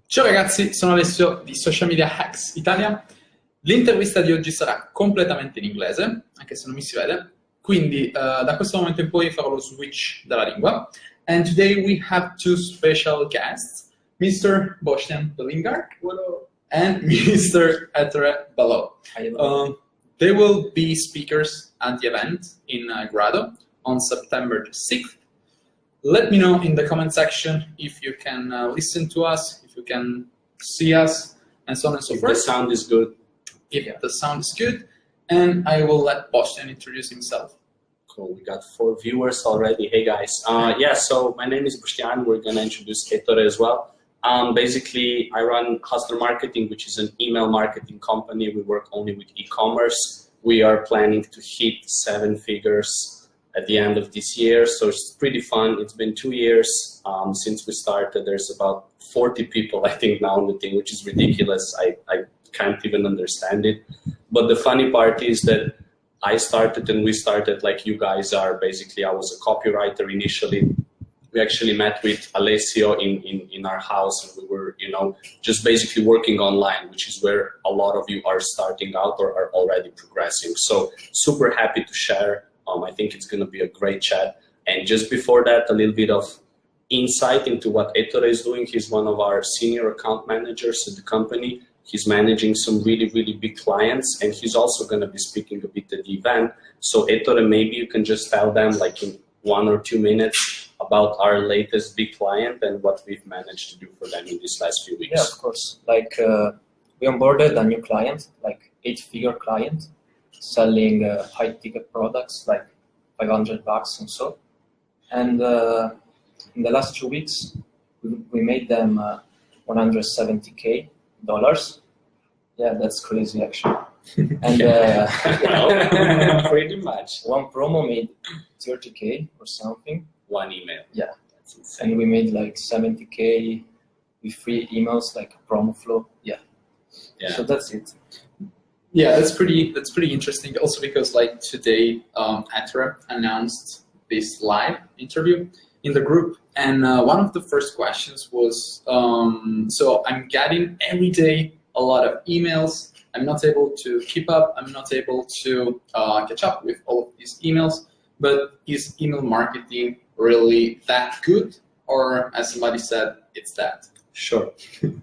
Ciao ragazzi, sono Alessio di Social Media Hacks Italia. L'intervista di oggi sarà completamente in inglese, anche se non mi si vede, quindi da questo momento in poi farò lo switch della lingua. And today we have two special guests, Mr. Bostjan Belingar and Mr. Ettore Bellò. They will be speakers at the event in Grado on September 6th. Let me know in the comment section if you can listen to us, if you can see us, and so on and so forth. If the sound is good. If the sound is good, and I will let Bostjan introduce himself. Cool, we got 4 viewers already. Hey guys. So my name is Bostjan. We're going to introduce Ettore as well. Basically, I run Hustler Marketing, which is an email marketing company. We work only with e-commerce. We are planning to hit 7 figures at the end of this year, so it's pretty fun. It's been 2 years since we started. There's about 40 people, I think, now on the team, which is ridiculous. I can't even understand it. But the funny part is that I started and we started like you guys are. Basically, I was a copywriter initially. We actually met with Alessio in our house, and we were, just basically working online, which is where a lot of you are starting out or are already progressing. So super happy to share. I think it's going to be a great chat. And just before that, a little bit of insight into what Ettore is doing. He's one of our senior account managers at the company. He's managing some really, really big clients, and he's also going to be speaking a bit at the event. So Ettore, maybe you can just tell them like in 1 or 2 minutes about our latest big client and what we've managed to do for them in these last few weeks. Yeah, of course. Like we onboarded a new client, like 8-figure client, selling high-ticket products like $500 and so. And in the last 2 weeks, we made them $170K. Yeah, that's crazy actually. And pretty much. One promo made 30K or something. One email. Yeah, that's insane. And we made like 70K with free emails, like a promo flow. Yeah. So that's it. Yeah, that's pretty interesting. Also because like today, Ettore announced this live interview in the group, and one of the first questions was, so I'm getting every day a lot of emails. I'm not able to keep up. I'm not able to catch up with all of these emails. But is email marketing really that good, or as somebody said, it's that? Sure.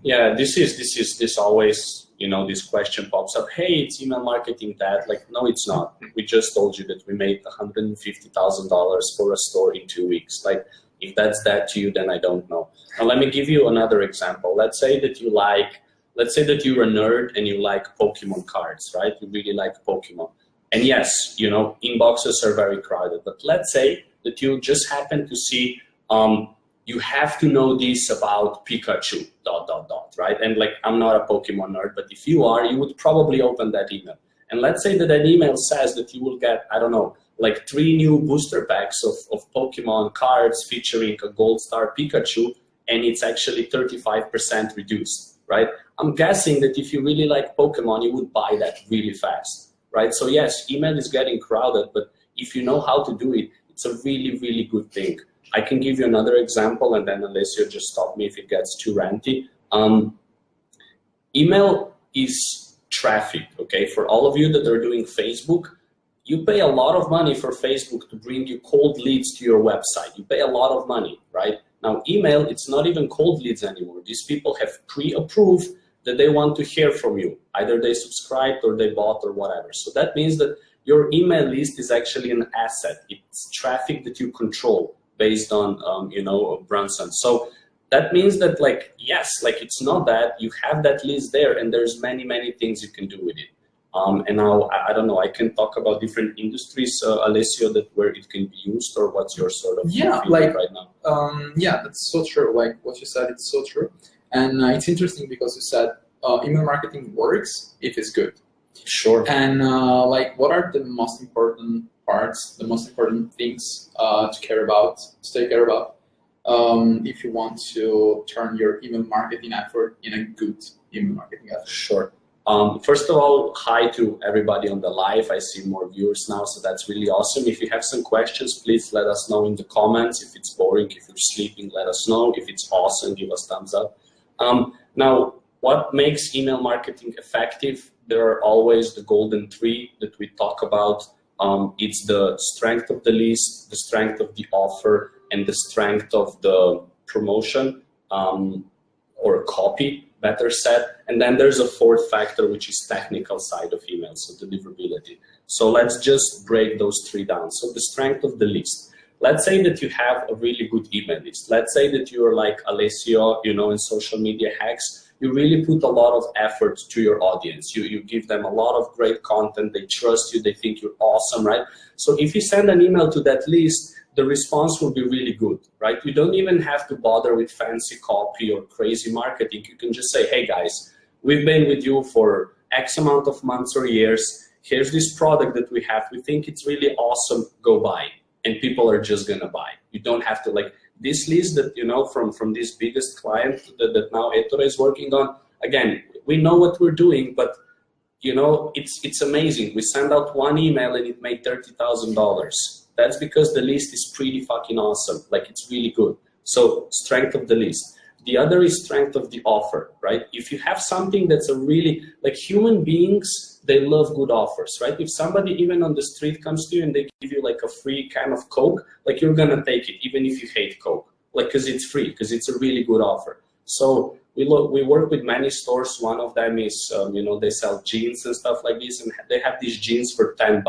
Yeah, this always. This question pops up, hey, it's email marketing that? Like, no, it's not. We just told you that we made $150,000 for a store in 2 weeks. Like, if that's that to you, then I don't know. Now, let me give you another example. Let's say that you're a nerd and you like Pokemon cards, right? You really like Pokemon. And yes, inboxes are very crowded. But let's say that you just happen to see, you have to know this about Pikachu, ... right? And like, I'm not a Pokemon nerd, but if you are, you would probably open that email. And let's say that that email says that you will get, I don't know, like 3 new booster packs of Pokemon cards featuring a gold star Pikachu, and it's actually 35% reduced, right? I'm guessing that if you really like Pokemon, you would buy that really fast, right? So yes, email is getting crowded, but if you know how to do it, it's a really, really good thing. I can give you another example, and then Alessio just stop me if it gets too ranty. Email is traffic, okay? For all of you that are doing Facebook, you pay a lot of money for Facebook to bring you cold leads to your website. You pay a lot of money, right? Now, email, it's not even cold leads anymore. These people have pre-approved that they want to hear from you. Either they subscribed or they bought or whatever. So that means that your email list is actually an asset. It's traffic that you control based on, Brunson. So that means that, like, yes, like, it's not that you have that list there, and there's many, many things you can do with it. And now, I don't know, I can talk about different industries, Alessio, that where it can be used, or what's your sort of feeling right now? Yeah, that's so true. Like what you said, it's so true. And it's interesting because you said email marketing works if it's good. Sure. And like, what are the most important parts, the most important things to take care about, if you want to turn your email marketing effort in a good email marketing effort? Sure. First of all, hi to everybody on the live. I see more viewers now, so that's really awesome. If you have some questions, please let us know in the comments. If it's boring, if you're sleeping, let us know. If it's awesome, give us thumbs up. Now, what makes email marketing effective? There are always the golden three that we talk about. It's the strength of the list, the strength of the offer, and the strength of the promotion or copy, better said. And then there's a fourth factor, which is technical side of email, so deliverability. So let's just break those three down. So the strength of the list. Let's say that you have a really good email list. Let's say that you're like Alessio, you know, in social media hacks. You really put a lot of effort to your audience. You give them a lot of great content. They trust you. They think you're awesome, right? So if you send an email to that list, the response will be really good, right? You don't even have to bother with fancy copy or crazy marketing. You can just say, hey guys, we've been with you for X amount of months or years. Here's this product that we have. We think it's really awesome. Go buy. And people are just gonna buy. You don't have to, like, this list that, you know, from this biggest client that now Ettore is working on, again, we know what we're doing, but, you know, it's amazing. We send out one email and it made $30,000. That's because the list is pretty fucking awesome. Like, it's really good. So strength of the list. The other is strength of the offer, right? If you have something that's a really, like, human beings, they love good offers, right? If somebody even on the street comes to you and they give you like a free can of Coke, like, you're gonna take it, even if you hate Coke, like, because it's free, because it's a really good offer. So we work with many stores. One of them is, you know, they sell jeans and stuff like this, and they have these jeans for $10,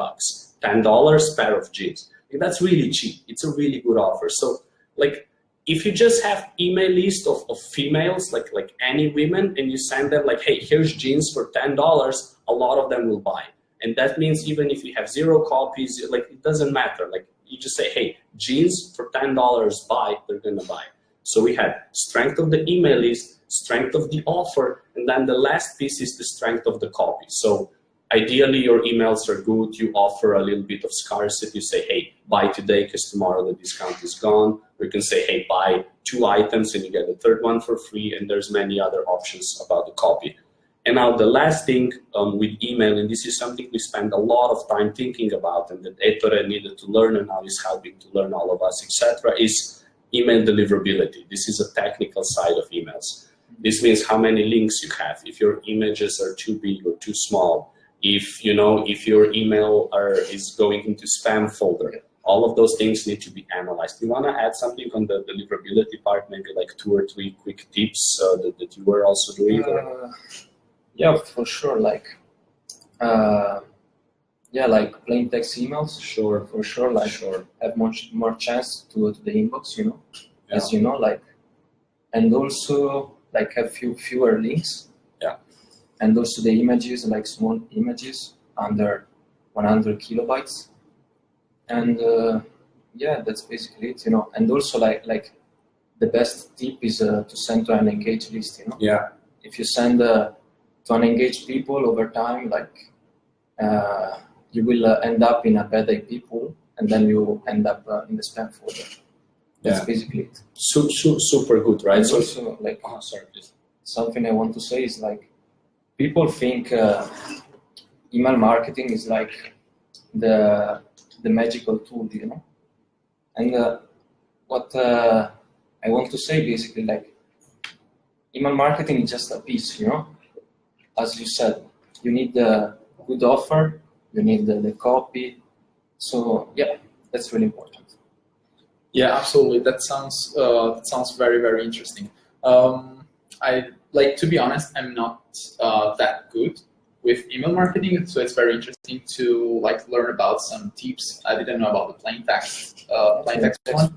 $10 pair of jeans. Like, that's really cheap. It's a really good offer. So, like, if you just have email list of females, like any women, and you send them like, hey, here's jeans for $10, a lot of them will buy. And that means even if you have 0 copies, like, it doesn't matter. Like, you just say, hey, jeans for $10, buy, they're gonna buy. So we had strength of the email list, strength of the offer, and then the last piece is the strength of the copy. So ideally, your emails are good. You offer a little bit of scarcity. You say, hey, buy today because tomorrow the discount is gone. Or you can say, hey, buy 2 items and you get the third one for free. And there's many other options about the copy. And now the last thing with email, and this is something we spend a lot of time thinking about and that Ettore needed to learn and now is helping to learn all of us, etc., is email deliverability. This is a technical side of emails. This means how many links you have, if your images are too big or too small, if, you know, if your email is going into spam folder. All of those things need to be analyzed. You want to add something on the deliverability part, maybe like 2 or 3 quick tips that you were also doing? Yeah, for sure. Like, yeah, like plain text emails. Sure, for sure. Like, have much more chance to the inbox, you know, as you know, like, and also like have fewer links. Yeah. And also the images, like small images under 100 kilobytes. And yeah, that's basically it, you know. And also like the best tip is to send to an engaged list, you know. Yeah. If you send to unengaged people over time, like you will end up in a bad IP pool, and then you end up in the spam folder. That's basically it. Super good, right? So also, like, sorry, please. Something I want to say is like, people think email marketing is like the magical tool, you know. And what I want to say basically, like, email marketing is just a piece, you know. As you said, you need the good offer, you need the copy. So yeah, that's really important. Yeah, absolutely. That sounds very, very interesting. To be honest, I'm not that good with email marketing, so it's very interesting to like learn about some tips. I didn't know about the plain text one.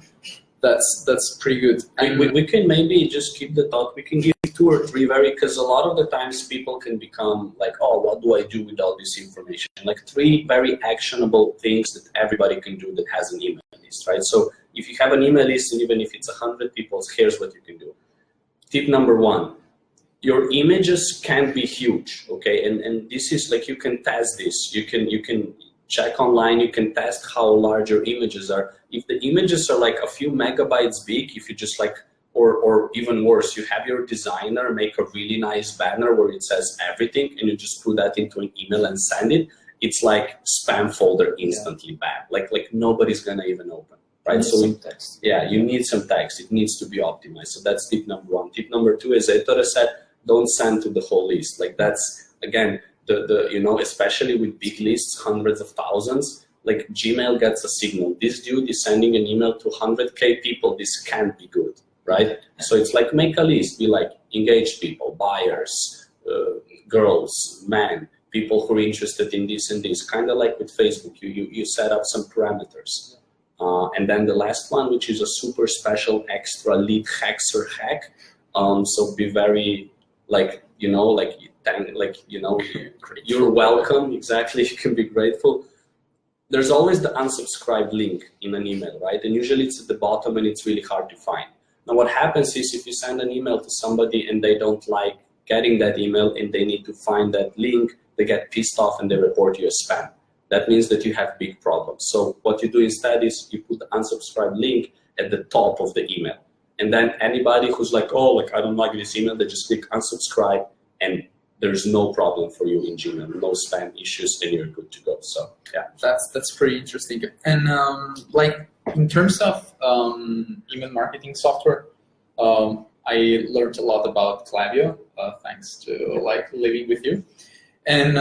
That's pretty good. And we can maybe just keep the thought. We can give 2 or 3 because a lot of the times people can become like, oh, what do I do with all this information? Like 3 very actionable things that everybody can do that has an email list, right? So if you have an email list, and even if it's 100 people, here's what you can do. Tip number 1, your images can be huge, okay? And this is like, you can test this. You can check online, you can test how large your images are. If the images are like a few megabytes big, if you just like, or even worse, you have your designer make a really nice banner where it says everything and you just put that into an email and send it, it's like spam folder instantly banned. Like nobody's gonna even open. right? So some text. yeah, you need some text. It needs to be optimized. So that's tip number one. Tip number two, as Ettore said, don't send to the whole list. Like that's, again, the you know, especially with big lists, hundreds of thousands, like Gmail gets a signal. This dude is sending an email to 100K people. This can't be good, right? So it's like, make a list, be like engaged people, buyers, girls, men, people who are interested in this and this, kind of like with Facebook, you set up some parameters. And then the last one, which is a super special extra lead hexer hack. So be very, like, you know, like, you know, you're welcome, exactly, you can be grateful. There's always the unsubscribe link in an email, right? And usually it's at the bottom and it's really hard to find. Now what happens is if you send an email to somebody and they don't like getting that email and they need to find that link, they get pissed off and they report you as spam. That means that you have big problems. So what you do instead is you put the unsubscribe link at the top of the email. And then anybody who's like, oh, like I don't like this email, they just click unsubscribe and there's no problem for you in Gmail, no spam issues, and you're good to go. So yeah, that's pretty interesting. And like in terms of email marketing software, I learned a lot about Klaviyo thanks to like living with you. And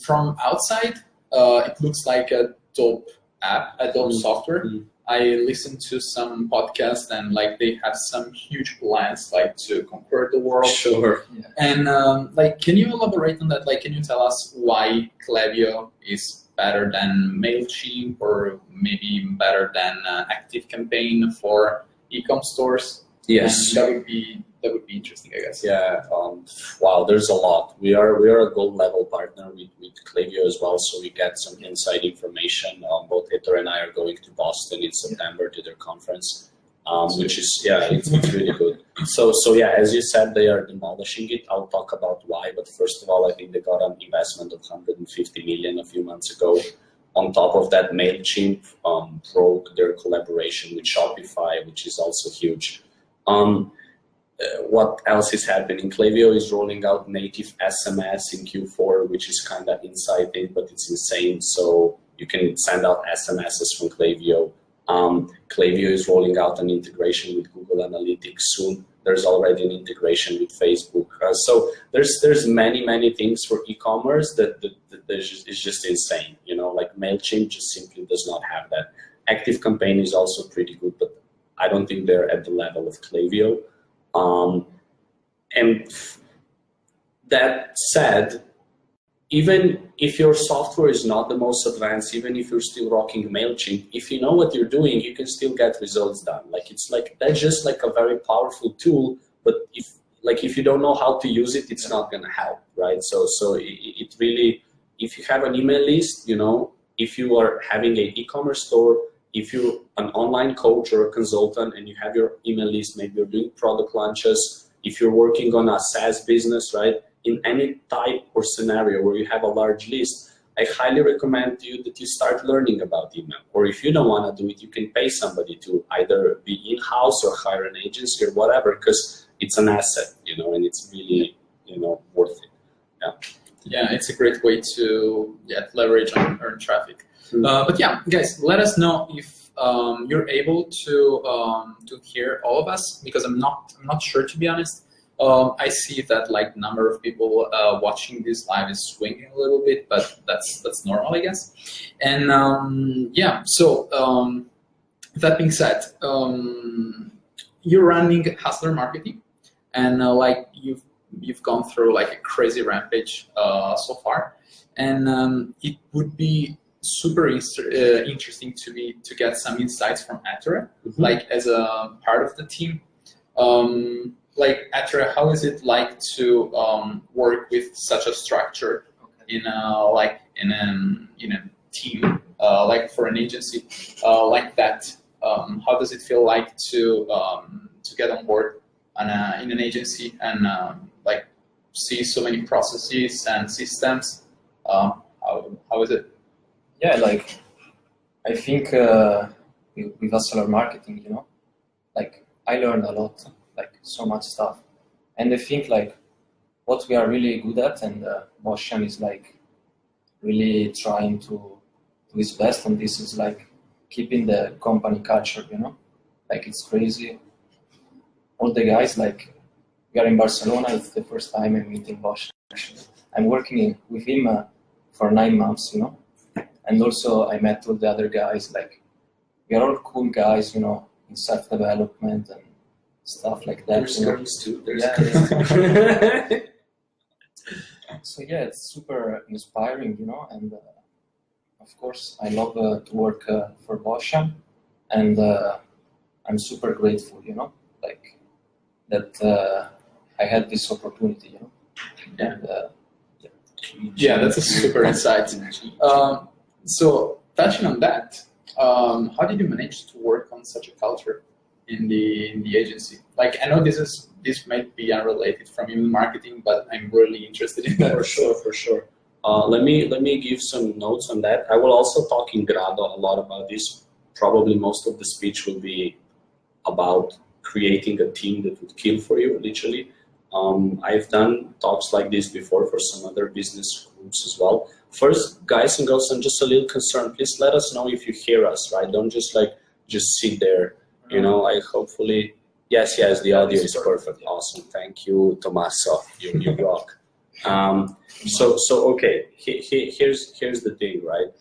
from outside, it looks like a dope app, a dope software. I listened to some podcasts and like they have some huge plans like to conquer the world. Sure. Yeah. And like, can you elaborate on that? Like, can you tell us why Klaviyo is better than MailChimp or maybe even better than ActiveCampaign for e-com stores? Yes. And that would be interesting, I guess. Yeah. Wow, there's a lot. We are a gold level partner with Klaviyo as well, so we get some inside information. Both Ettore and I are going to Boston in September to their conference, which is, yeah, it's really good. So yeah, as you said, they are demolishing it. I'll talk about why, but first of all, I think they got an investment of 150 million a few months ago. On top of that, MailChimp broke their collaboration with Shopify, which is also huge. What else is happening? Klaviyo is rolling out native SMS in Q4, which is kind of exciting, but it's insane. So you can send out SMSs from Klaviyo. Klaviyo is rolling out an integration with Google Analytics soon. There's already an integration with Facebook. So there's many things for e-commerce that is just insane. You know, like MailChimp just simply does not have that. ActiveCampaign is also pretty good, but I don't think they're at the level of Klaviyo. And that said, even if your software is not the most advanced, even if you're still rocking MailChimp, if you know what you're doing, you can still get results done. Like it's like, that's just like a very powerful tool, but if you don't know how to use it, it's not gonna help, right? So it really, if you have an email list, you know, if you are having an e-commerce store, if you're an online coach or a consultant and you have your email list, maybe you're doing product launches, if you're working on a SaaS business, right? In any type or scenario where you have a large list, I highly recommend you that you start learning about email. Or if you don't want to do it, you can pay somebody to either be in-house or hire an agency or whatever, because it's an asset, you know, and it's really, you know, worth it. Yeah. Yeah, it's a great way to leverage and earn traffic. But yeah, guys, let us know if you're able to hear all of us, because I'm not sure, to be honest. I see that like number of people watching this live is swinging a little bit, but that's normal, I guess. And yeah, so that being said, you're running Hustler Marketing, and like you've gone through like a crazy rampage so far, and it would be super interesting to get some insights from Ettore, like as a part of the team. Like Ettore, how is it like to work with such a structure in a team, like for an agency like that? How does it feel like to get on board in an agency and like see so many processes and systems? How is it? Yeah, like I think with Hustler Marketing, you know, like I learned a lot, like so much stuff, and I think like what we are really good at, and Bostjan is like really trying to do his best on this, is like keeping the company culture, you know, like it's crazy. All the guys, like, we are in Barcelona. It's the first time I'm meeting Bostjan. Actually, I'm working with him for 9 months, you know, and also I met all the other guys. Like, we are all cool guys, you know, in self-development and stuff like that. There's girls too. There's yeah. So yeah, it's super inspiring, you know, and of course I love to work for Bostjan, and I'm super grateful, you know, like that I had this opportunity, you know. Yeah. And, yeah, that's a super insight. So touching on that, how did you manage to work on such a culture in the agency? Like, I know this might be unrelated from email marketing, but I'm really interested in that. For sure. Let me give some notes on that. I will also talk in grado a lot about this. Probably most of the speech will be about creating a team that would kill for you, literally. I've done talks like this before for some other business groups as well. First, guys and girls, I'm just a little concerned. Please let us know if you hear us, right? Don't just sit there. You know, I hopefully, yes, the audio is perfect. Awesome. Thank you, Tommaso. You rock. So okay, here's the thing, right?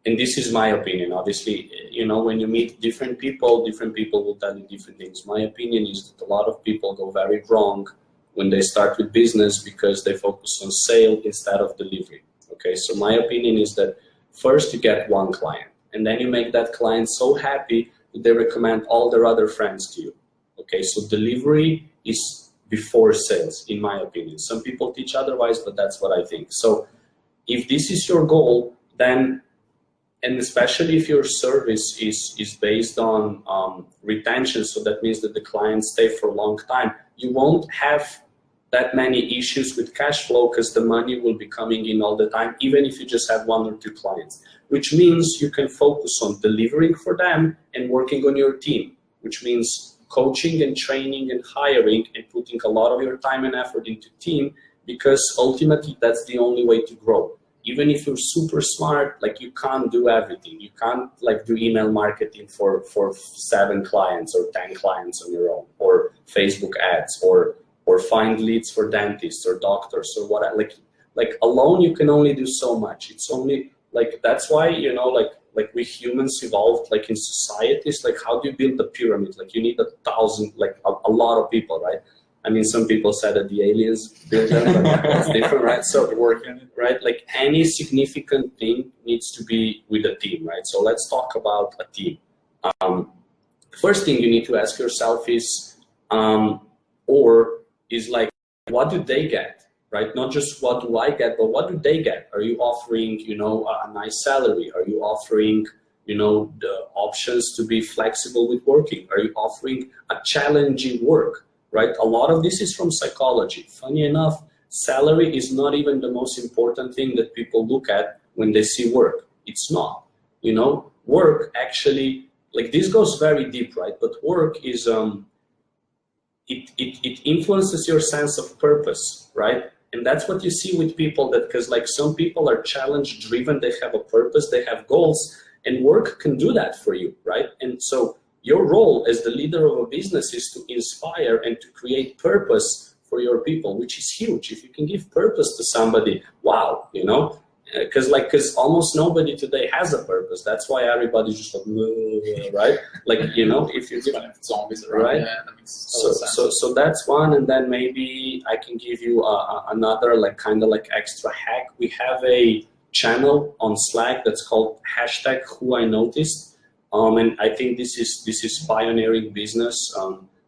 And this is my opinion, obviously, you know, when you meet different people will tell you different things. My opinion is that a lot of people go very wrong when they start with business because they focus on sale instead of delivery. Okay, so my opinion is that first you get one client, and then you make that client so happy that they recommend all their other friends to you. Okay, so delivery is before sales, in my opinion. Some people teach otherwise, but that's what I think. So if this is your goal, then, and especially if your service is based on retention, so that means that the clients stay for a long time, you won't have that many issues with cash flow because the money will be coming in all the time, even if you just have 1 or 2 clients, which means you can focus on delivering for them and working on your team, which means coaching and training and hiring and putting a lot of your time and effort into team, because ultimately that's the only way to grow. Even if you're super smart, like, you can't do everything. You can't like do email marketing for 7 clients or 10 clients on your own, or Facebook ads, or find leads for dentists or doctors or what. Like alone you can only do so much. It's only like, that's why, you know, like we humans evolved, like in societies, like how do you build a pyramid? Like you need 1,000, like a lot of people, right? I mean, some people said that the aliens built them, but that's different, right? So working, right? Like any significant thing needs to be with a team, right? So let's talk about a team. First thing you need to ask yourself is, like, what do they get, right? Not just what do I get, but what do they get? Are you offering, you know, a nice salary? Are you offering, you know, the options to be flexible with working? Are you offering a challenging work? Right? A lot of this is from psychology. Funny enough, salary is not even the most important thing that people look at when they see work. It's not. You know, work actually, like, this goes very deep, right? But work is, it influences your sense of purpose, right? And that's what you see with people, that, because like some people are challenge driven, they have a purpose, they have goals, and work can do that for you, right? And so your role as the leader of a business is to inspire and to create purpose for your people, which is huge. If you can give purpose to somebody, wow, you know, because almost nobody today has a purpose. That's why everybody's just like, right? Like, you know, if you give zombies around, right? Yeah, that makes sense. So that's one, and then maybe I can give you another, like, kind of like extra hack. We have a channel on Slack that's called #WhoINoticed. And I think this is pioneering business.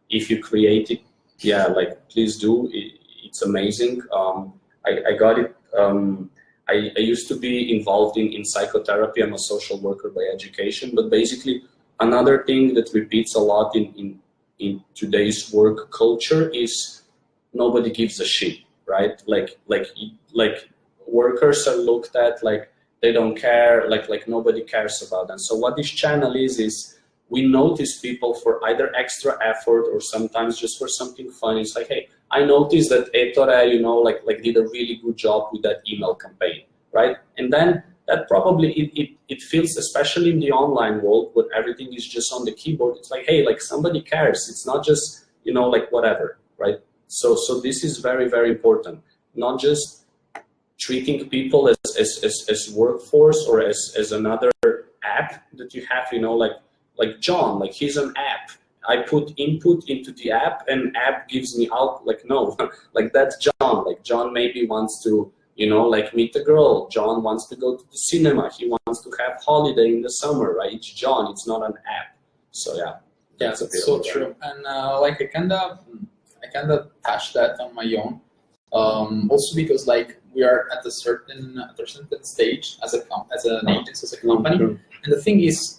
If you create it, yeah, like, please do. It's amazing. I got it. I used to be involved in psychotherapy. I'm a social worker by education, but basically another thing that repeats a lot in today's work culture is nobody gives a shit, right? Like workers are looked at like they don't care, like nobody cares about them. So what this channel is we notice people for either extra effort or sometimes just for something fun. It's like, hey, I noticed that Ettore, you know, like did a really good job with that email campaign, right? And then that probably it feels, especially in the online world where everything is just on the keyboard, it's like, hey, like somebody cares. It's not just, you know, like whatever, right? So this is very, very important. Not just treating people as workforce or as another app that you have, you know, like John, like he's an app. I put input into the app and app gives me out, like, no, like that's John. Like John maybe wants to, you know, like meet a girl. John wants to go to the cinema. He wants to have holiday in the summer, right? It's John, it's not an app. So yeah. Yeah, that's so true. And like I kind of touched that on my own. Also because like we are at a certain stage as an agency, as a company. And the thing is,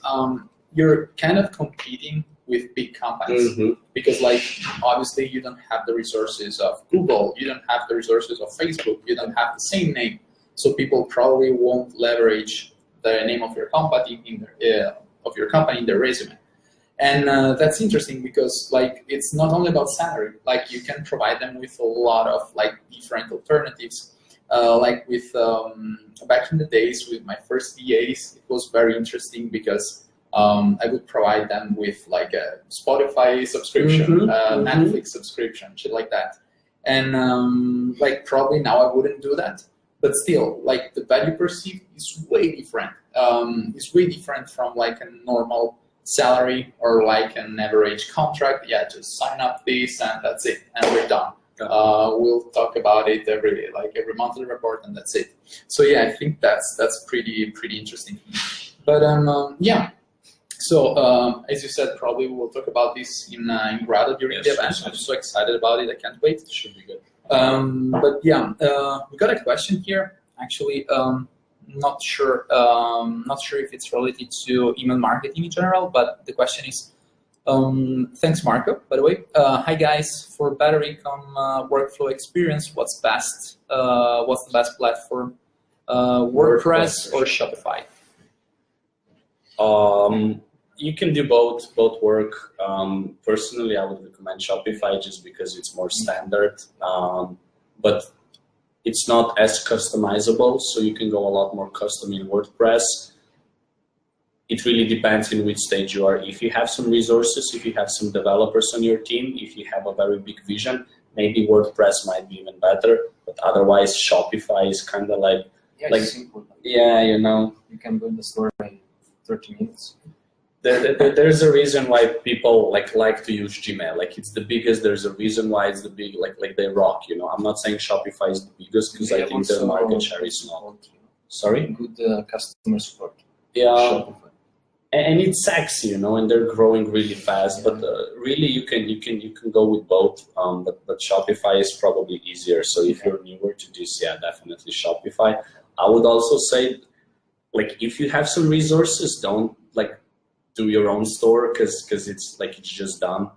you're kind of competing with big companies because like obviously you don't have the resources of Google, you don't have the resources of Facebook, you don't have the same name, so people probably won't leverage the name of your company in their resume. And that's interesting because like it's not only about salary, like you can provide them with a lot of like different alternatives. Like with back in the days with my first VAs, it was very interesting because I would provide them with like a Spotify subscription, Netflix subscription, shit like that. And like probably now I wouldn't do that, but still like the value perceived is way different. It's way different from like a normal salary or like an average contract. Yeah, just sign up this and that's it, and we're done. We'll talk about it every monthly report and that's it. So yeah, I think that's pretty interesting. But yeah. So as you said, probably we'll talk about this in Grado during the event. I'm so excited about it. I can't wait. It should be good. But yeah, we got a question here. Actually, not sure if it's related to email marketing in general, but the question is, thanks, Marco, by the way. Hi guys, for better income workflow experience, what's best? What's the best platform? WordPress or Shopify? You can do both work. Personally, I would recommend Shopify just because it's more standard, but it's not as customizable, so you can go a lot more custom in WordPress. It really depends in which stage you are. If you have some resources, if you have some developers on your team, if you have a very big vision, maybe WordPress might be even better, but otherwise Shopify is kind of like simple. Yeah, you know. You can build the store in 30 minutes. There's a reason why people like to use Gmail. Like it's the biggest. There's a reason why it's the big. Like they rock. You know, I'm not saying Shopify is the biggest because I think their market share is small. Sorry. Good customer support. Yeah. Shopify. And it's sexy, you know, and they're growing really fast. But really, you can go with both. But Shopify is probably easier. So if you're newer to this, yeah, definitely Shopify. I would also say, like, if you have some resources, don't do your own store because it's just done.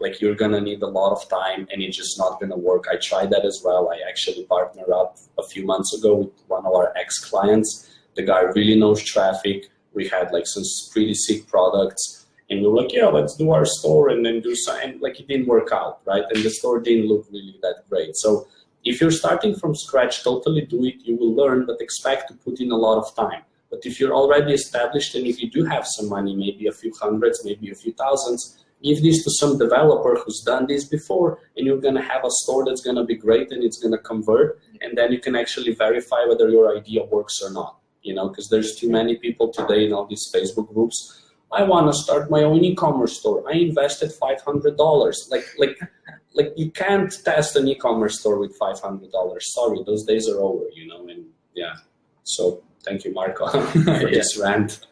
Like you're gonna need a lot of time and it's just not gonna work. I tried that as well. I actually partnered up a few months ago with one of our ex-clients. The guy really knows traffic. We had like some pretty sick products and we were like, yeah, let's do our store and then do some, and like it didn't work out, right? And the store didn't look really that great. So if you're starting from scratch, totally do it. You will learn, but expect to put in a lot of time. But if you're already established and if you do have some money, maybe a few hundreds, maybe a few thousands, give this to some developer who's done this before, and you're going to have a store that's going to be great and it's going to convert, and then you can actually verify whether your idea works or not, you know, because there's too many people today in all these Facebook groups. I want to start my own e-commerce store. I invested $500. Like you can't test an e-commerce store with $500. Sorry, those days are over, you know, and yeah, so. Thank you, Marco, for this rant.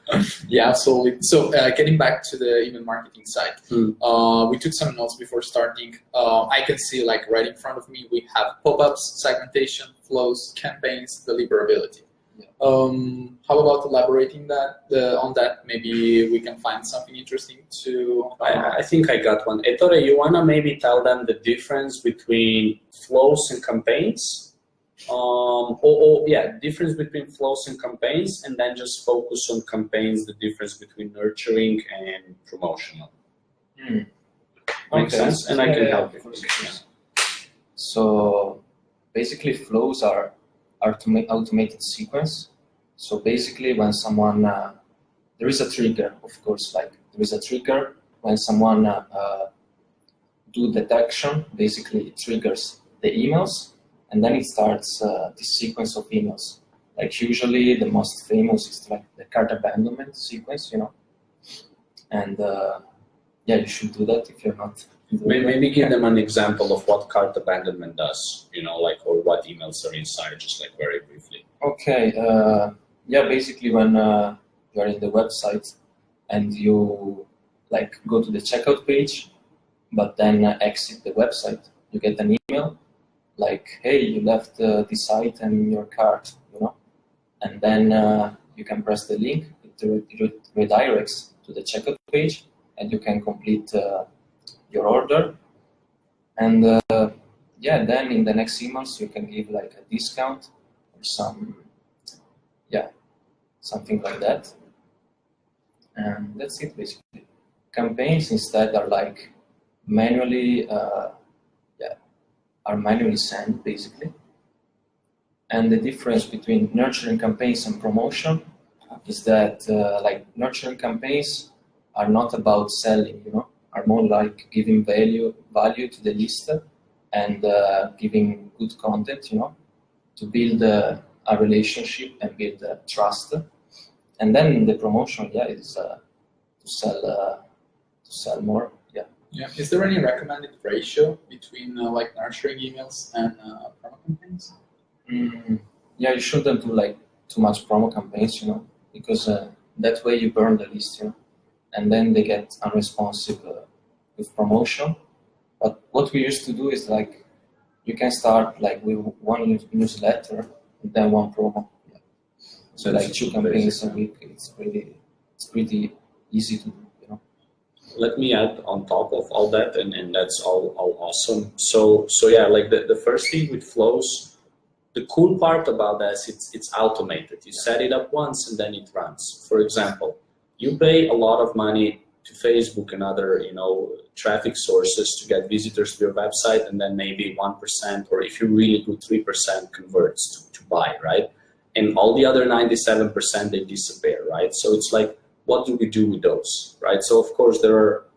Yeah, absolutely. So getting back to the email marketing side, we took some notes before starting. I can see like right in front of me, we have pop-ups, segmentation, flows, campaigns, deliverability. Yeah. How about elaborating on that? Maybe we can find something interesting to... I think I got one. Ettore, you want to maybe tell them the difference between flows and campaigns? Difference between flows and campaigns, and then just focus on campaigns, the difference between nurturing and promotional. Makes sense? And I can help you. So basically flows are automated sequence So basically, when someone there is a trigger, of course, like there is a trigger when someone do that action. Basically, it triggers the emails, and then it starts this sequence of emails. Like usually, the most famous is like the cart abandonment sequence, you know. And yeah, you should do that if you're not. Maybe give them an example of what cart abandonment does, you know, like, or what emails are inside, just like very briefly. Okay, yeah, basically when you're in the website and you like go to the checkout page, but then exit the website, you get an email like, hey, you left this item in your cart, you know, and then you can press the link, it redirects to the checkout page, and you can complete your order. And yeah, then in the next emails you can give like a discount or something like that. And that's it basically. Campaigns instead are like manually sent basically. And the difference between nurturing campaigns and promotion is that like nurturing campaigns are not about selling, you know, are more like giving value to the list and giving good content, you know, to build a relationship and build trust. And then the promotion, yeah, is to sell more. Yeah. Yeah. Is there any recommended ratio between like nurturing emails and promo campaigns? Yeah, you shouldn't do like too much promo campaigns, you know, because that way you burn the list, you know, and then they get unresponsive with promotion. But what we used to do is like you can start like with one newsletter and then one promo. Yeah. So like 2 campaigns a week. It's pretty easy to do, you know. Let me add on top of all that, and that's all awesome. So yeah, like the first thing with flows. The cool part about that is it's automated. You set it up once and then it runs. For example, you pay a lot of money to Facebook and other, you know, traffic sources to get visitors to your website, and then maybe 1%, or if you really do 3% converts to buy, right? And all the other 97%, they disappear, right? So it's like, what do we do with those, right? So of course there are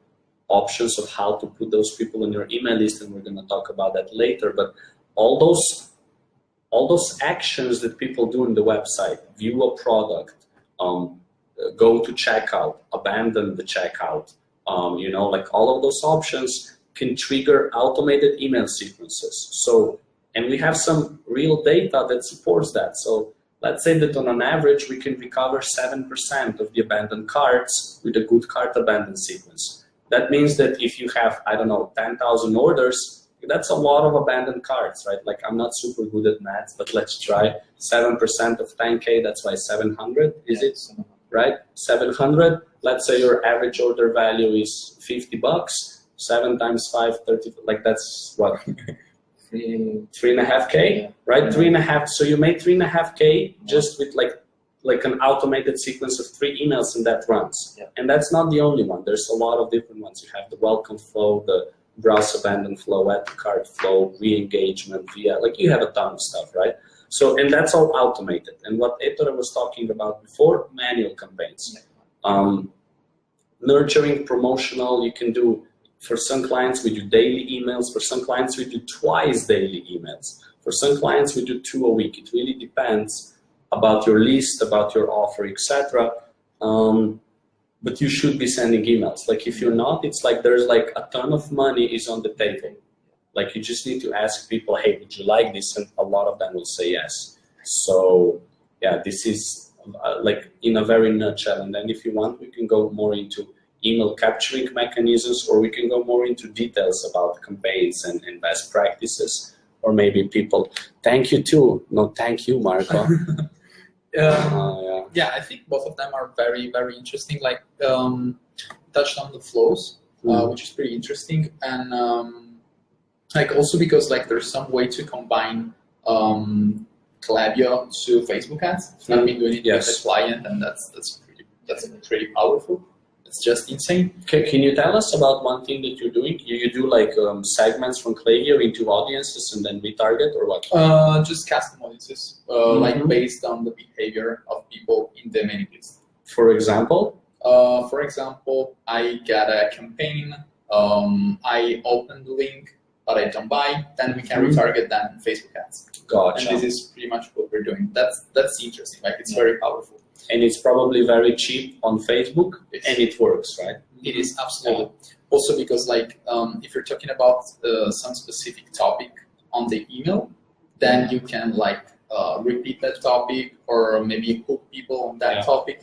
options of how to put those people on your email list, and we're going to talk about that later. But all those actions that people do in the website, view a product, go to checkout, abandon the checkout, you know, like all of those options can trigger automated email sequences. So, and we have some real data that supports that. So let's say that on an average, we can recover 7% of the abandoned carts with a good cart abandon sequence. That means that if you have, I don't know, 10,000 orders, that's a lot of abandoned carts, right? Like, I'm not super good at math, but let's try 7% of 10K, that's why 700, is it? Right? 700, let's say your average order value is $50, 7 times 5, 30, like that's what? 3.5K, yeah. Right? 3.5, so you made 3.5K just with like an automated sequence of 3 emails, and that runs. Yeah. And that's not the only one. There's a lot of different ones. You have the welcome flow, the browse abandon flow, add to cart flow, re-engagement, via, like you have a ton of stuff, right? So, and that's all automated. And what Ettore was talking about before, manual campaigns. Nurturing, promotional, you can do, for some clients we do daily emails, for some clients we do twice daily emails, for some clients we do 2 a week. It really depends about your list, about your offer, etc. But you should be sending emails. Like if you're not, it's like there's like a ton of money is on the table. Like you just need to ask people, hey, would you like this? And a lot of them will say yes. So yeah, this is like in a very nutshell. And then if you want, we can go more into email capturing mechanisms, or we can go more into details about campaigns and best practices, or maybe people, thank you too. No, thank you, Marco. Yeah, I think both of them are very, very interesting. Like touched on the flows, which is pretty interesting, and like also because like there's some way to combine Klaviyo to Facebook ads. I've been doing it with a client, and that's pretty powerful. It's just insane. Can you tell us about one thing that you're doing? You do like segments from Klaviyo into audiences and then retarget, or what? Just custom audiences. audiences, like based on the behavior of people in the mailing list. For example? For example, I get a campaign, I open the link, but I don't buy, then we can retarget them in Facebook ads. Gotcha. And this is pretty much what we're doing. That's interesting, like it's very powerful. And it's probably very cheap on Facebook, and it works, right? It is, absolutely. Yeah. Also because like, if you're talking about some specific topic on the email, then you can like repeat that topic or maybe hook people on that topic.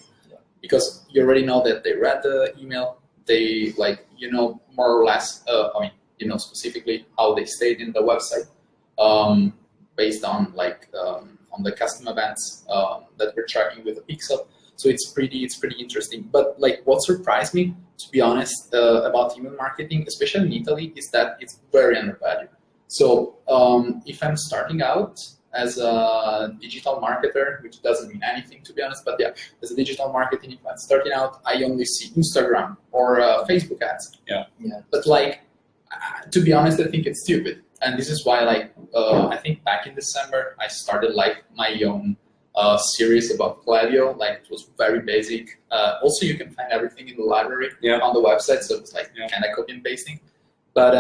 Because you already know that they read the email, they like, you know, more or less, I mean, you know, specifically how they stayed in the website, based on like, on the custom events that we're tracking with a pixel. So it's pretty interesting. But like what surprised me, to be honest, about email marketing, especially in Italy, is that it's very undervalued. So if I'm starting out as a digital marketer, which doesn't mean anything to be honest, but yeah, as a digital marketing, if I'm starting out, I only see Instagram or Facebook ads. Yeah. But like, to be honest, I think it's stupid. And this is why, like, I think back in December, I started like my own series about Klaviyo. Like it was very basic. Also, you can find everything in the library on the website, so it's like kind of copy and pasting. But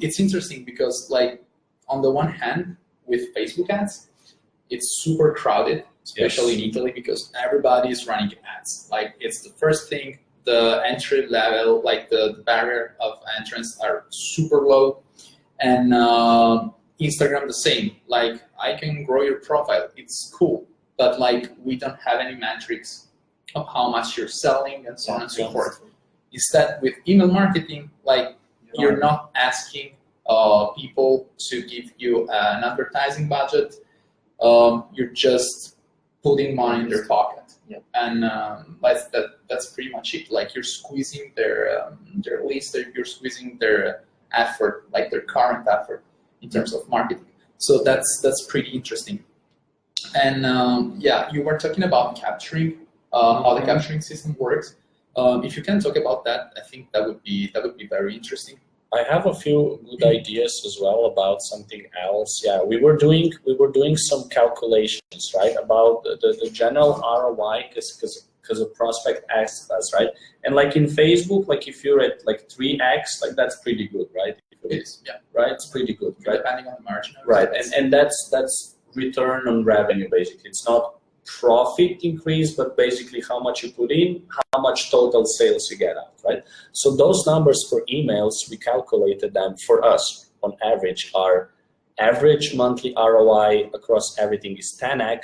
it's interesting because, like, on the one hand, with Facebook ads, it's super crowded, especially in Italy, because everybody is running ads. Like it's the first thing, the entry level, like the barrier of entrance are super low. And Instagram the same, like I can grow your profile, it's cool, but like we don't have any metrics of how much you're selling and so on and so forth. Instead, with email marketing, like you're not asking people to give you an advertising budget, you're just putting money in their pocket. And that's pretty much it. Like you're squeezing their list, you're squeezing their effort, like their current effort in terms of marketing. So that's pretty interesting. And yeah, you were talking about capturing, how the capturing system works. If you can talk about that, I think that would be very interesting. I have a few good ideas as well about something else. Yeah, we were doing some calculations, right, about the general ROI because a prospect asked us, right? And like in Facebook, like if you're at like 3x, like that's pretty good, right? It is, yeah. Right, it's pretty good, right? Depending on the margin. Right, and that's return on revenue basically. It's not profit increase, but basically how much you put in, how much total sales you get out, right? So those numbers for emails, we calculated them for us on average. Our average monthly ROI across everything is 10x,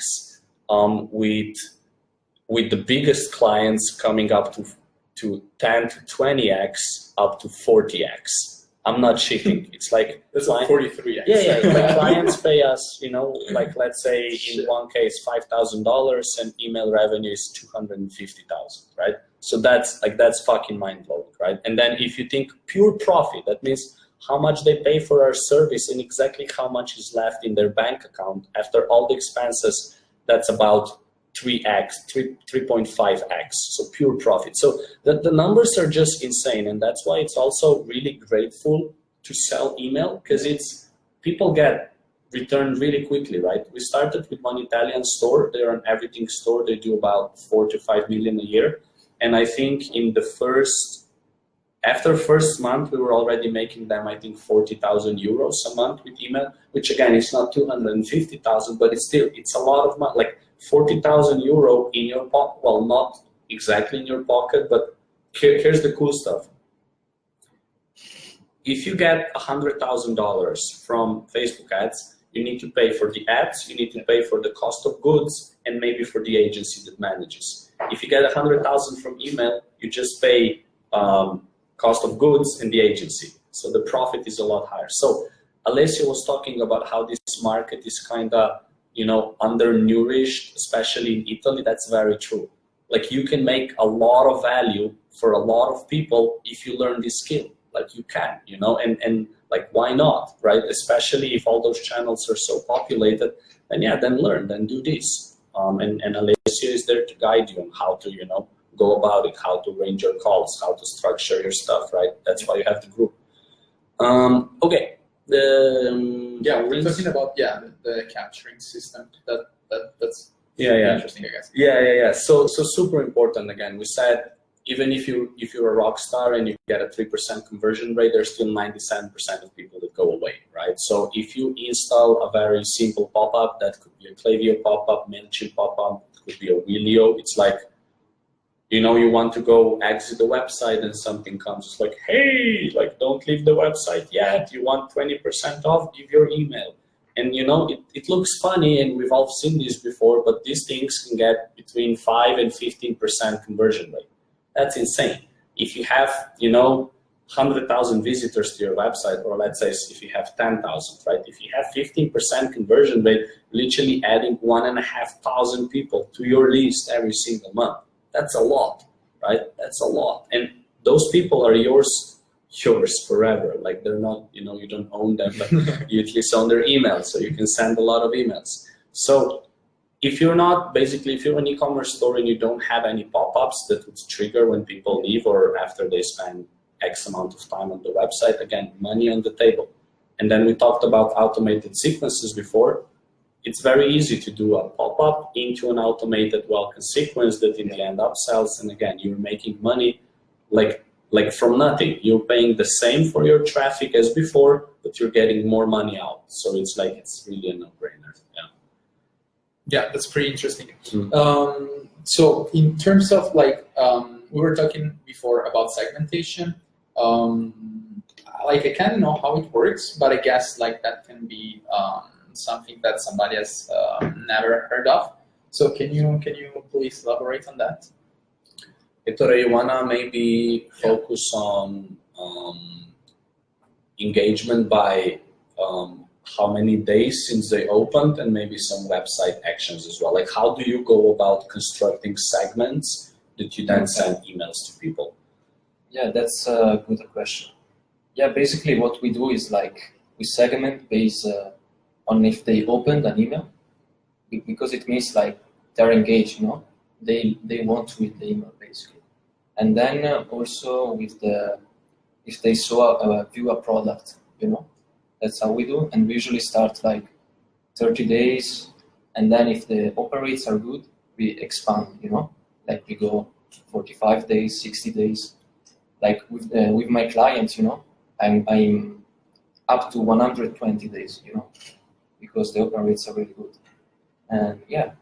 with the biggest clients coming up to 10 to 20x, up to 40x. I'm not cheating. It's like that's like 43x. Yeah. Like clients pay us, you know, like let's say in one case $5,000 and email revenue is 250,000, right? So that's fucking mind blowing, right? And then if you think pure profit, that means how much they pay for our service and exactly how much is left in their bank account after all the expenses. That's about 3x, 3.5x, so pure profit. So the numbers are just insane, and that's why it's also really grateful to sell email, because it's people get returned really quickly, right? We started with one Italian store. They're an everything store. They do about 4 to 5 million a year, and I think in the after first month, we were already making them, I think, 40,000 euros a month with email, which again, it's not 250,000, but it's a lot of money. Like 40,000 euro in your pocket. Well, not exactly in your pocket, but here's the cool stuff. If you get $100,000 from Facebook ads, you need to pay for the ads, you need to pay for the cost of goods, and maybe for the agency that manages. If you get 100,000 from email, you just pay cost of goods and the agency. So the profit is a lot higher. So Alessio was talking about how this market is kind of, you know, undernourished, especially in Italy. That's very true. Like you can make a lot of value for a lot of people if you learn this skill. Like you can, you know, and like why not, right? Especially if all those channels are so populated, then yeah, then learn, then do this. And Alessio is there to guide you on how to, you know, go about it, how to arrange your calls, how to structure your stuff, right? That's why you have the group. Okay, Yeah, we're talking about the capturing system. That's interesting, I guess. Yeah. So super important. Again, we said even if you're a rock star and you get a 3% conversion rate, there's still 97% of people that go away, right? So if you install a very simple pop-up, that could be a Klaviyo pop-up, MailChimp pop-up, it could be a Wheelio. It's like, you know, you want to go exit the website and something comes. It's like, hey, like, don't leave the website yet. You want 20% off? Give your email. And, you know, it looks funny, and we've all seen this before, but these things can get between 5 and 15% conversion rate. That's insane. If you have, you know, 100,000 visitors to your website, or let's say if you have 10,000, right? If you have 15% conversion rate, literally adding 1,500 people to your list every single month. That's a lot, right? That's a lot. And those people are yours forever. Like, they're not, you know, you don't own them, but you at least own their emails, so you can send a lot of emails. So if you're not, basically, if you're an e-commerce store and you don't have any pop-ups that would trigger when people leave or after they spend X amount of time on the website, again, money on the table. And then we talked about automated sequences before. It's very easy to do a pop-up into an automated welcome sequence that in the end upsells. And again, you're making money like from nothing. You're paying the same for your traffic as before, but you're getting more money out. So it's like, it's really a no-brainer. Yeah, that's pretty interesting. So in terms of like, we were talking before about segmentation. Like, I kind of know how it works, but I guess like that can be something that somebody has never heard of. So can you please elaborate on that? Ettore, you wanna maybe focus on engagement by how many days since they opened, and maybe some website actions as well. Like, how do you go about constructing segments that you then send emails to people? Yeah, that's a good question. Yeah, basically what we do is like we segment based on if they opened an email, because it means like they're engaged, you know, they want to read the email basically. And then also with if they saw view a product, you know, that's how we do. And we usually start like 30 days, and then if the open rates are good, we expand, you know, like we go 45 days, 60 days. Like with my clients, you know, I'm up to 120 days, you know, because the open rates are really good. And yeah,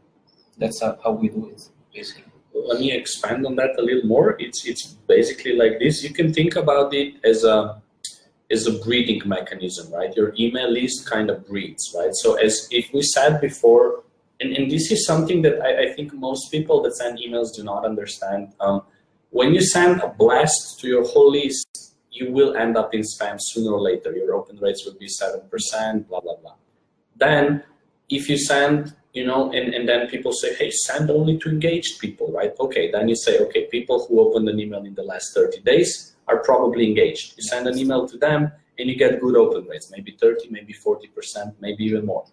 that's how we do it, basically. Let me expand on that a little more. It's basically like this. You can think about it as a breeding mechanism, right? Your email list kind of breeds, right? So as if we said before, and this is something that I think most people that send emails do not understand. When you send a blast to your whole list, you will end up in spam sooner or later. Your open rates will be 7%, blah, blah, blah. Then if you send, you know, and then people say, hey, send only to engaged people, right? Okay, then you say, okay, people who opened an email in the last 30 days are probably engaged. You send an email to them and you get good open rates, maybe 30, maybe 40%, maybe even more.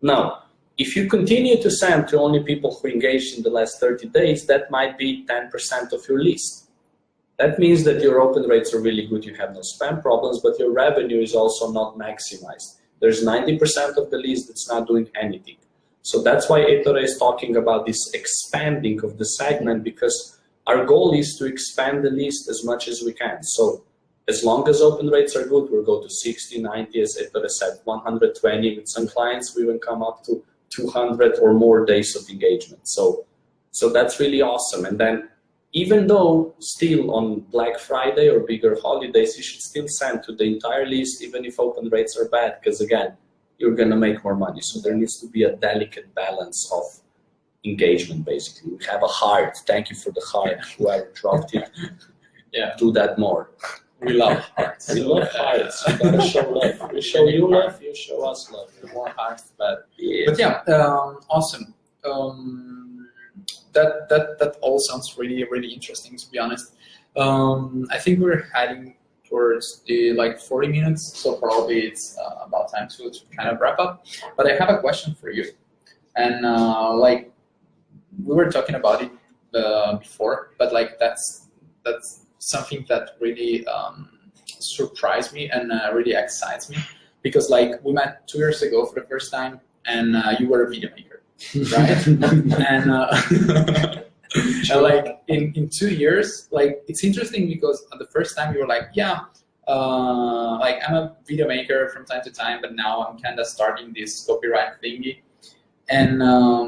Now, if you continue to send to only people who engaged in the last 30 days, that might be 10% of your list. That means that your open rates are really good, you have no spam problems, but your revenue is also not maximized. There's 90% of the list that's not doing anything. So that's why Ettore is talking about this expanding of the segment, because our goal is to expand the list as much as we can. So as long as open rates are good, we'll go to 60, 90, as Ettore said, 120. With some clients, we will come up to 200 or more days of engagement. So that's really awesome. And then even though still on Black Friday or bigger holidays, you should still send to the entire list, even if open rates are bad, because again, you're going to make more money. So there needs to be a delicate balance of engagement, basically. We have a heart. Thank you for the heart, whoever dropped it. Yeah. Do that more. We love hearts. We love hearts. You gotta show love. We show you love, you show us love. More hearts, but Yeah. awesome. That all sounds really, really interesting, to be honest. I think we're heading towards the 40 minutes, so probably it's about time to kind of wrap up. But I have a question for you, and we were talking about it before, but that's something that really surprised me and really excites me. because like we met 2 years ago for the first time, and you were a video maker, right? and and like in 2 years, like it's interesting because at the first time you were like, yeah, like I'm a video maker from time to time, but now I'm kind of starting this copyright thingy, and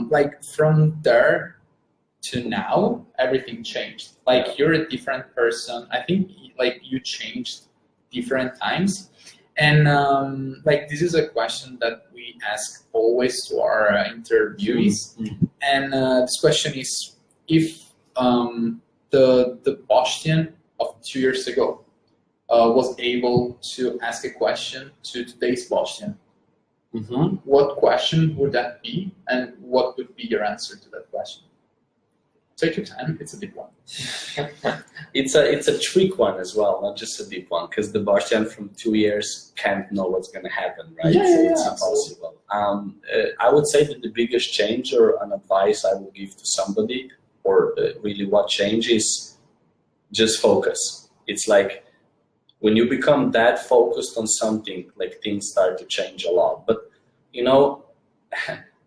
like from there to now, everything changed. Like you're a different person. I think like you changed different times, and like this is a question that we ask always to our interviewees, and this question is, if the Bostjan of 2 years ago was able to ask a question to today's Bostjan, what question would that be, and what would be your answer to that question? Take your time. It's a deep one. It's a trick one as well, not just a deep one, because the Bostjan from 2 years can't know what's going to happen, right? It's impossible. I would say that the biggest change or an advice I will give to somebody, or really what change is, just focus. It's like when you become that focused on something, like things start to change a lot. But you know,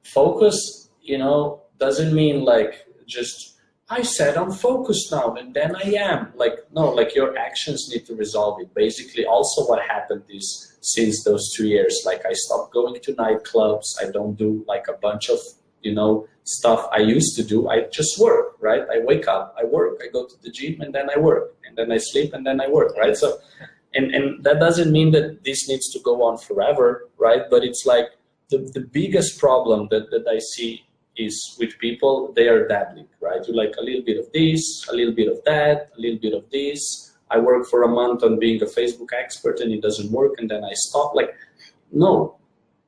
focus, you know, doesn't mean like just I said I'm focused now and then I am. Like, no, like your actions need to resolve it. Basically, also what happened is since those 2 years, like I stopped going to nightclubs. I don't do like a bunch of, you know, stuff I used to do. I just work, right? I wake up, I work, I go to the gym, and then I work, and then I sleep, and then I work, right? So, and that doesn't mean that this needs to go on forever, right? But it's like the biggest problem that I see is with people, they are dabbling, right? You like a little bit of this, a little bit of that, a little bit of this. I work for a month on being a Facebook expert and it doesn't work, and then I stop. Like, no,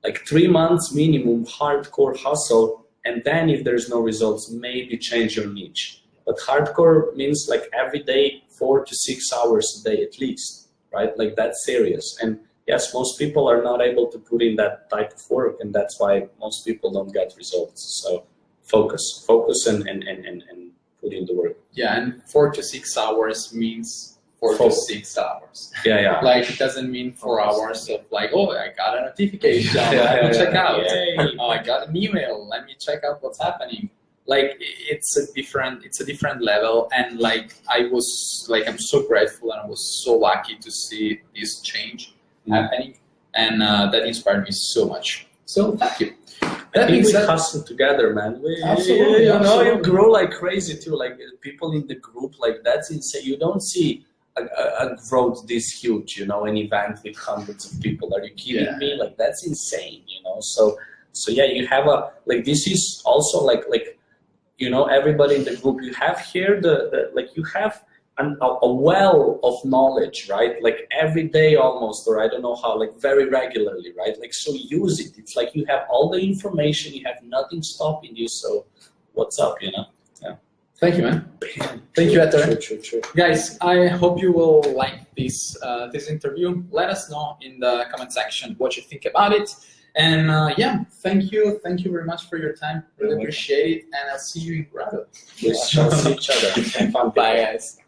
like 3 months minimum, hardcore hustle, and then if there's no results, maybe change your niche. But hardcore means like every day, 4 to 6 hours a day at least, right? Like that's serious. And yes, most people are not able to put in that type of work, and that's why most people don't get results. So focus and put in the work. Yeah, and 4 to 6 hours means 4 to 6 hours. Yeah. Like it doesn't mean 4 hours of like, oh, I got a notification, let me check out. Oh, I got an email, let me check out what's happening. Like it's a different level, and like I'm so grateful and I was so lucky to see this change happening, and that inspired me so much. So thank you. I think we hustle together, man. Absolutely, you know, you grow like crazy too. Like people in the group, like that's insane. You don't see a growth this huge, you know, an event with hundreds of people. Are you kidding me? Like that's insane, you know. So yeah, you have like this is also like you know, everybody in the group. You have here you have a well of knowledge, right? Like every day almost, or I don't know how, like very regularly, right? Like, so use it. It's like you have all the information, you have nothing stopping you. So what's up, you know? Yeah. Thank you, man. Thank you, Ettore. True. Guys, I hope you will like this interview. Let us know in the comment section what you think about it. And yeah, thank you very much for your time. Really appreciate it, and I'll see you in Grado. We shall see each other. Have fun. Bye, guys.